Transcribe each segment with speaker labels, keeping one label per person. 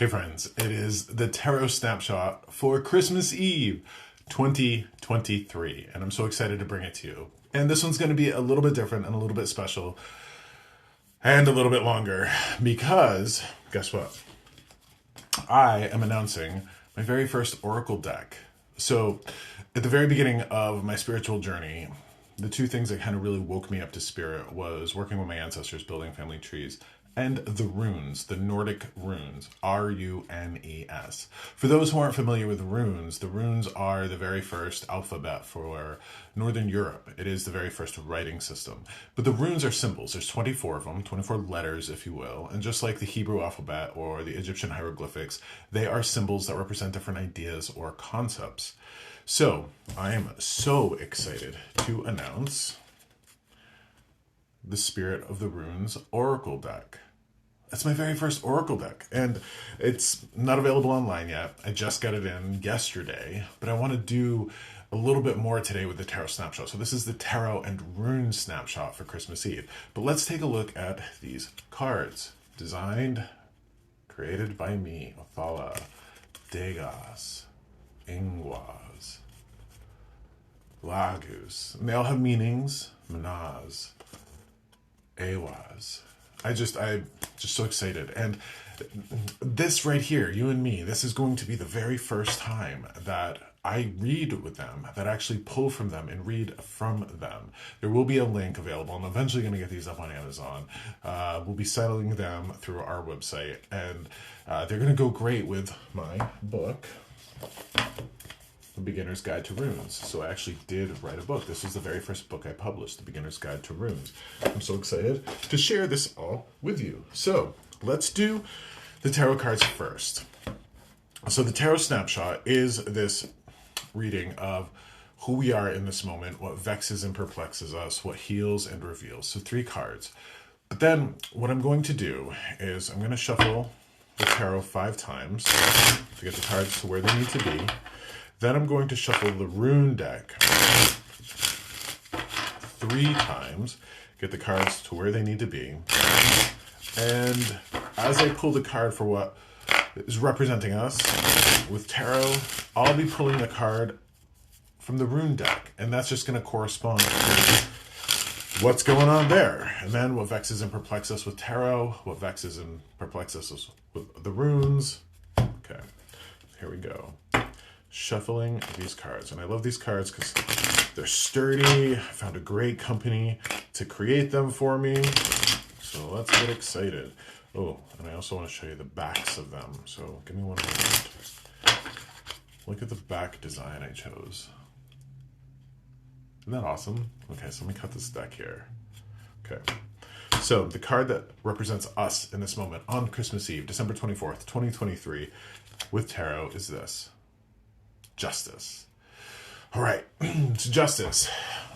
Speaker 1: Hey friends, it is the Tarot Snapshot for Christmas Eve 2023, and I'm so excited to bring it to you. And this one's going to be a little bit different and a little bit special and a little bit longer because, guess what? I am announcing my very first Oracle deck. So at the very beginning of my spiritual journey, the two things that kind of really woke me up to spirit was working with my ancestors, building family trees, and the runes, the Nordic runes, R-U-N-E-S. For those who aren't familiar with the runes are the very first alphabet for Northern Europe. It is the very first writing system. But the runes are symbols. There's 24 of them, 24 letters, if you will. And just like the Hebrew alphabet or the Egyptian hieroglyphics, they are symbols that represent different ideas or concepts. So I am so excited to announce the Spirit of the Runes Oracle deck. That's my very first Oracle deck, and it's not available online yet. I just got it in yesterday, but I want to do a little bit more today with the Tarot Snapshot. So this is the Tarot and Rune Snapshot for Christmas Eve. But let's take a look at these cards. Designed, created by me, Othala, Degas, Ingwaz, Lagus. And they all have meanings. Manaz, Awaz. I'm just so excited. And this right here, you and me, this is going to be the very first time that I read with them, that I actually pull from them and read from them. There will be a link available. I'm eventually going to get these up on Amazon. We'll be selling them through our website, and they're going to go great with my book, The Beginner's Guide to Runes. So I actually did write a book. This was the very first book I published, The Beginner's Guide to Runes. I'm so excited to share this all with you. So let's do the tarot cards first. So the Tarot Snapshot is this reading of who we are in this moment, what vexes and perplexes us, what heals and reveals. So 3 cards. But then what I'm going to do is I'm going to shuffle the tarot 5 times to get the cards to where they need to be. Then I'm going to shuffle the rune deck 3 times, get the cards to where they need to be. And as I pull the card for what is representing us with tarot, I'll be pulling the card from the rune deck. And that's just going to correspond to what's going on there. And then what vexes and perplexes us with tarot, what vexes and perplexes us with the runes. Okay, here we go. Shuffling these cards. And I love these cards because they're sturdy. I found a great company to create them for me. So let's get excited. Oh, and I also want to show you the backs of them. So give me one moment. Look at the back design I chose. Isn't that awesome? Okay, so let me cut this deck here. Okay. So the card that represents us in this moment on Christmas Eve, December 24th, 2023, with tarot is this. Justice. All right, so Justice.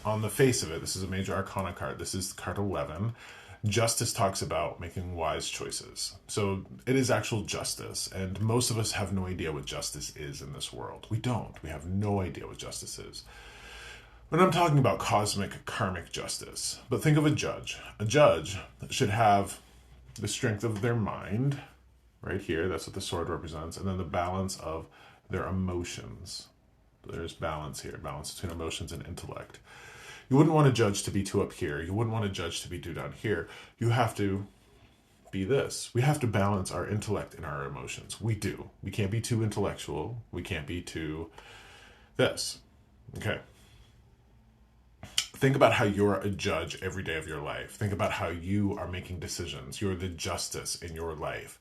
Speaker 1: On the face of it, this is a major arcana card. This is card 11. Justice talks about making wise choices. So it is actual justice, and most of us have no idea what justice is in this world. We don't. We have no idea what justice is. But I'm talking about cosmic, karmic justice. But think of a judge. A judge should have the strength of their mind, right here. That's what the sword represents. And then the balance of their emotions. There's balance here, balance between emotions and intellect. You wouldn't want a judge to be too up here. You wouldn't want a judge to be too down here. You have to be this. We have to balance our intellect and our emotions. We do. We can't be too intellectual. We can't be too this. Okay. Think about how you're a judge every day of your life. Think about how you are making decisions. You're the justice in your life.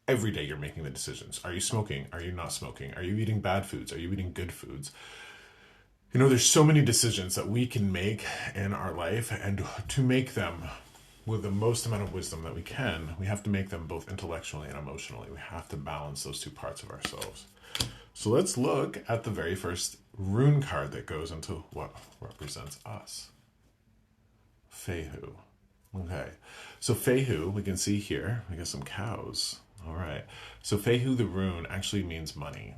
Speaker 1: Every day you're making the decisions. Are you smoking? Are you not smoking? Are you eating bad foods? Are you eating good foods? You know, there's so many decisions that we can make in our life, and to make them with the most amount of wisdom that we can, we have to make them both intellectually and emotionally. We have to balance those 2 parts of ourselves. So let's look at the very first rune card that goes into what represents us. Fehu. Okay, so Fehu, we can see here, we got some cows. All right, so Fehu the rune actually means money.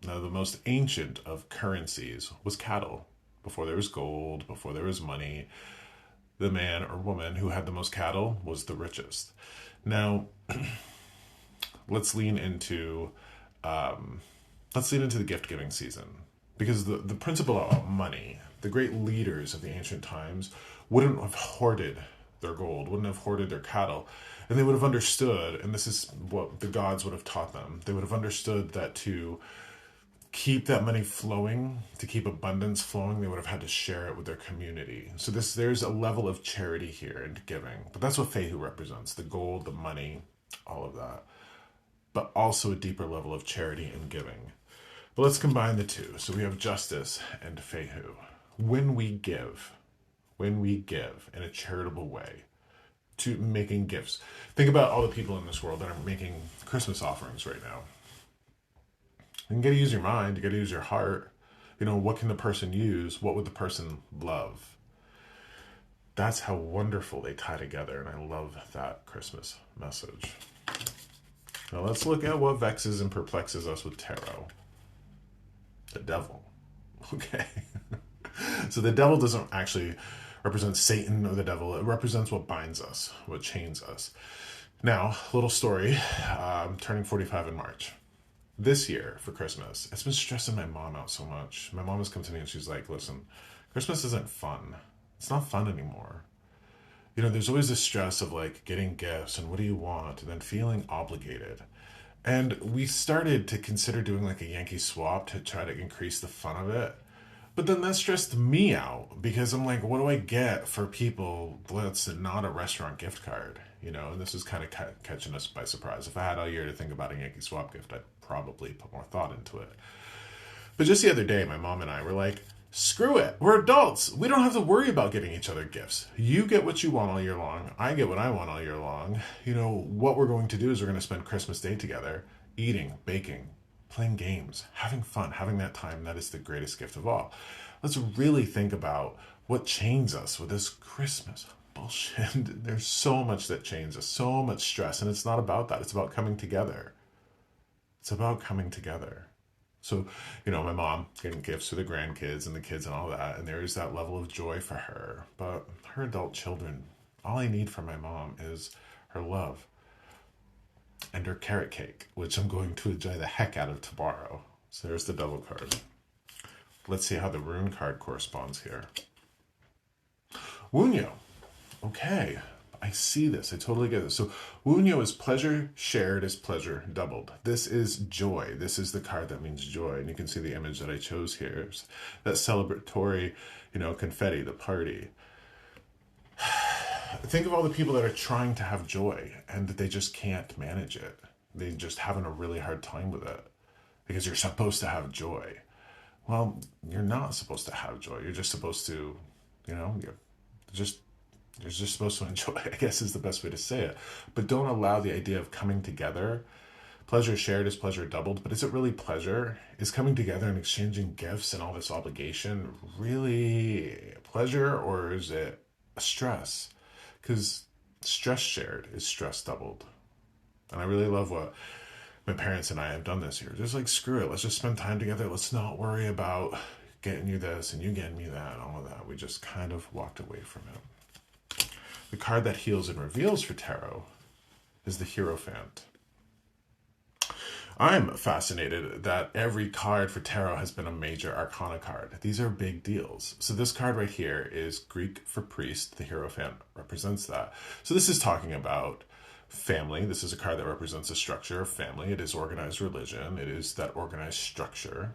Speaker 1: Now, the most ancient of currencies was cattle. Before there was gold, before there was money, the man or woman who had the most cattle was the richest. Now, let's lean into the gift giving season, because the principle of money, the great leaders of the ancient times wouldn't have hoarded their gold, wouldn't have hoarded their cattle, and they would have understood, and this is what the gods would have taught them, they would have understood that to keep that money flowing, to keep abundance flowing, they would have had to share it with their community. So there's a level of charity here and giving. But that's what Fehu represents, the gold, the money, all of that. But also a deeper level of charity and giving. But let's combine the two. So we have justice and Fehu. When we give in a charitable way, to making gifts. Think about all the people in this world that are making Christmas offerings right now. You got to use your mind. You got to use your heart. What can the person use? What would the person love? That's how wonderful they tie together. And I love that Christmas message. Now let's look at what vexes and perplexes us with tarot. The devil. Okay. So the devil doesn't actually represent Satan or the devil. It represents what binds us, what chains us. Now, little story. I'm turning 45 in March. This year for Christmas, it's been stressing my mom out so much. My mom has come to me and she's like, listen, Christmas isn't fun. It's not fun anymore. There's always this stress of like getting gifts and what do you want, and then feeling obligated. And we started to consider doing like a Yankee swap to try to increase the fun of it. But then that stressed me out because I'm like, what do I get for people that's not a restaurant gift card? And this is kind of catching us by surprise. If I had all year to think about a Yankee swap gift, I'd probably put more thought into it. But just the other day, my mom and I were like, screw it. We're adults. We don't have to worry about getting each other gifts. You get what you want all year long. I get what I want all year long. What we're going to do is we're going to spend Christmas Day together, eating, baking, playing games, having fun, having that time. That is the greatest gift of all. Let's really think about what chains us with this Christmas bullshit. There's so much that chains us, so much stress, and it's not about that. It's about coming together. It's about coming together. So, my mom getting gifts for the grandkids and the kids and all that, and there is that level of joy for her. But her adult children, all I need from my mom is her love and her carrot cake, which I'm going to enjoy the heck out of tomorrow. So there's the devil card. Let's see how the rune card corresponds here. Wunyo. Okay, I see this. I totally get this. So Wunyo is pleasure shared is pleasure doubled. This is joy. This is the card that means joy. And you can see the image that I chose here. It's that celebratory, confetti, the party. Think of all the people that are trying to have joy and that they just can't manage it. They just having a really hard time with it because you're supposed to have joy. Well, you're not supposed to have joy. You're just supposed to, you're just supposed to enjoy, I guess is the best way to say it. But don't allow the idea of coming together. Pleasure shared is pleasure doubled, but is it really pleasure? Is coming together and exchanging gifts and all this obligation really pleasure, or is it a stress? Because stress shared is stress doubled. And I really love what my parents and I have done this year. Just like, screw it. Let's just spend time together. Let's not worry about getting you this and you getting me that and all of that. We just kind of walked away from it. The card that heals and reveals for tarot is the Hierophant. I'm fascinated that every card for tarot has been a major arcana card. These are big deals. So this card right here is Greek for priest. The Hierophant represents that. So this is talking about family. This is a card that represents a structure of family. It is organized religion. It is that organized structure.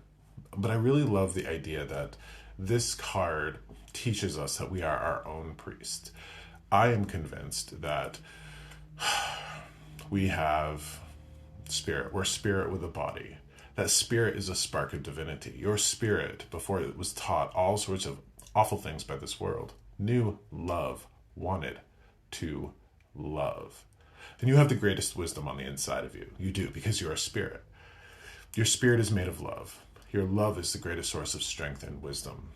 Speaker 1: But I really love the idea that this card teaches us that we are our own priest. I am convinced that we have spirit. We're spirit with a body. That spirit is a spark of divinity. Your spirit, before it was taught all sorts of awful things by this world, knew love, wanted to love. And you have the greatest wisdom on the inside of you. You do, because you're a spirit. Your spirit is made of love. Your love is the greatest source of strength and wisdom.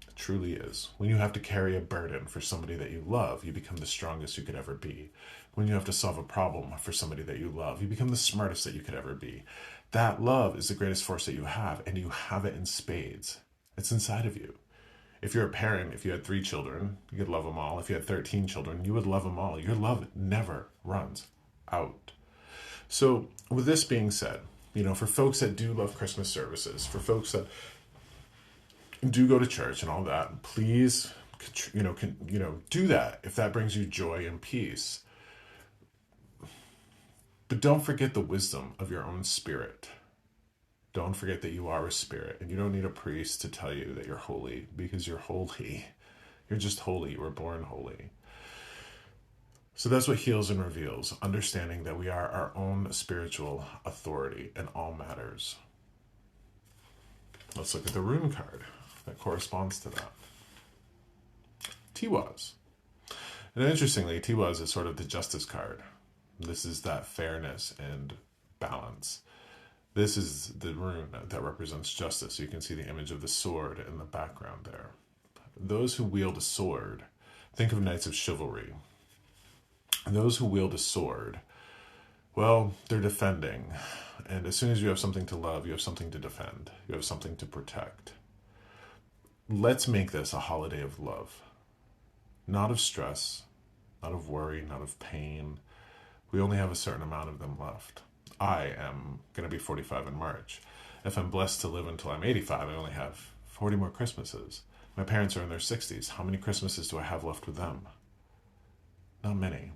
Speaker 1: It truly is. When you have to carry a burden for somebody that you love, you become the strongest you could ever be. When you have to solve a problem for somebody that you love, you become the smartest that you could ever be. That love is the greatest force that you have, and you have it in spades. It's inside of you. If you're a parent, if you had 3 children, you could love them all. If you had 13 children, you would love them all. Your love never runs out. So with this being said, for folks that do love Christmas services, for folks that do go to church and all that, please, do that if that brings you joy and peace. But don't forget the wisdom of your own spirit. Don't forget that you are a spirit, and you don't need a priest to tell you that you're holy, because you're holy. You're just holy. You were born holy. So that's what heals and reveals, understanding that we are our own spiritual authority in all matters. Let's look at the rune card that corresponds to that. Tiwaz. And interestingly, Tiwaz is sort of the justice card. This is that fairness and balance. This is the rune that represents justice. You can see the image of the sword in the background there. Those who wield a sword, think of knights of chivalry. Those who wield a sword, well, they're defending. And as soon as you have something to love, you have something to defend. You have something to protect. Let's make this a holiday of love. Not of stress, not of worry, not of pain. We only have a certain amount of them left. I am going to be 45 in March. If I'm blessed to live until I'm 85, I only have 40 more Christmases. My parents are in their 60s. How many Christmases do I have left with them? Not many.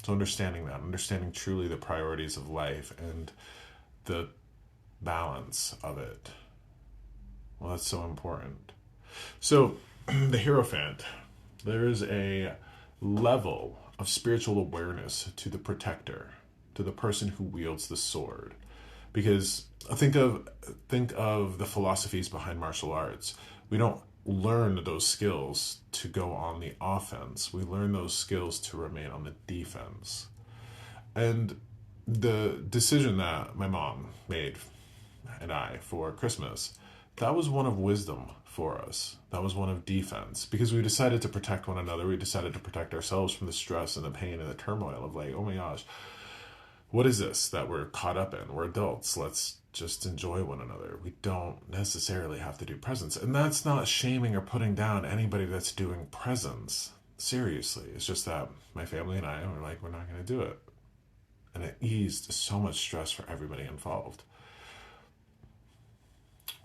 Speaker 1: So understanding truly the priorities of life and the balance of it. Well, that's so important. So, the Hierophant, there is a level of spiritual awareness to the protector, to the person who wields the sword. Because think of the philosophies behind martial arts. We don't learn those skills to go on the offense. We learn those skills to remain on the defense. And the decision that my mom made and I for Christmas, that was one of wisdom for us. That was one of defense, because we decided to protect one another. We decided to protect ourselves from the stress and the pain and the turmoil of like, oh my gosh, what is this that we're caught up in? We're adults. Let's just enjoy one another. We don't necessarily have to do presents. And that's not shaming or putting down anybody that's doing presents. Seriously. It's just that my family and I were like, we're not going to do it. And it eased so much stress for everybody involved.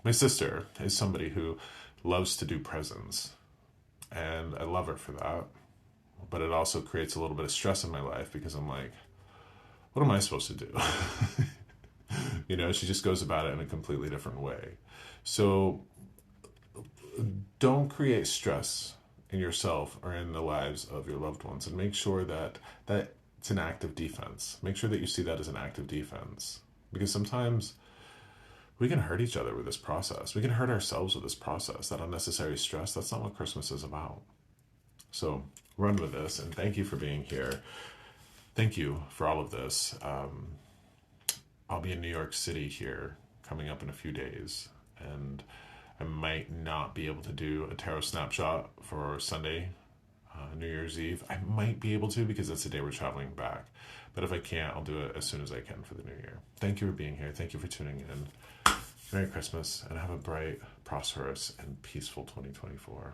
Speaker 1: My sister is somebody who loves to do presents, and I love her for that. But it also creates a little bit of stress in my life, because I'm like, what am I supposed to do? She just goes about it in a completely different way. So don't create stress in yourself or in the lives of your loved ones, and make sure that it's an act of defense. Make sure that you see that as an act of defense, because sometimes we can hurt each other with this process. We can hurt ourselves with this process. That unnecessary stress, that's not what Christmas is about. So run with this, and thank you for being here. Thank you for all of this. I'll be in New York City here coming up in a few days, and I might not be able to do a tarot snapshot for Sunday, New Year's Eve. I might be able to, because that's the day we're traveling back. But if I can't, I'll do it as soon as I can for the new year. Thank you for being here. Thank you for tuning in. Merry Christmas, and have a bright, prosperous, and peaceful 2024.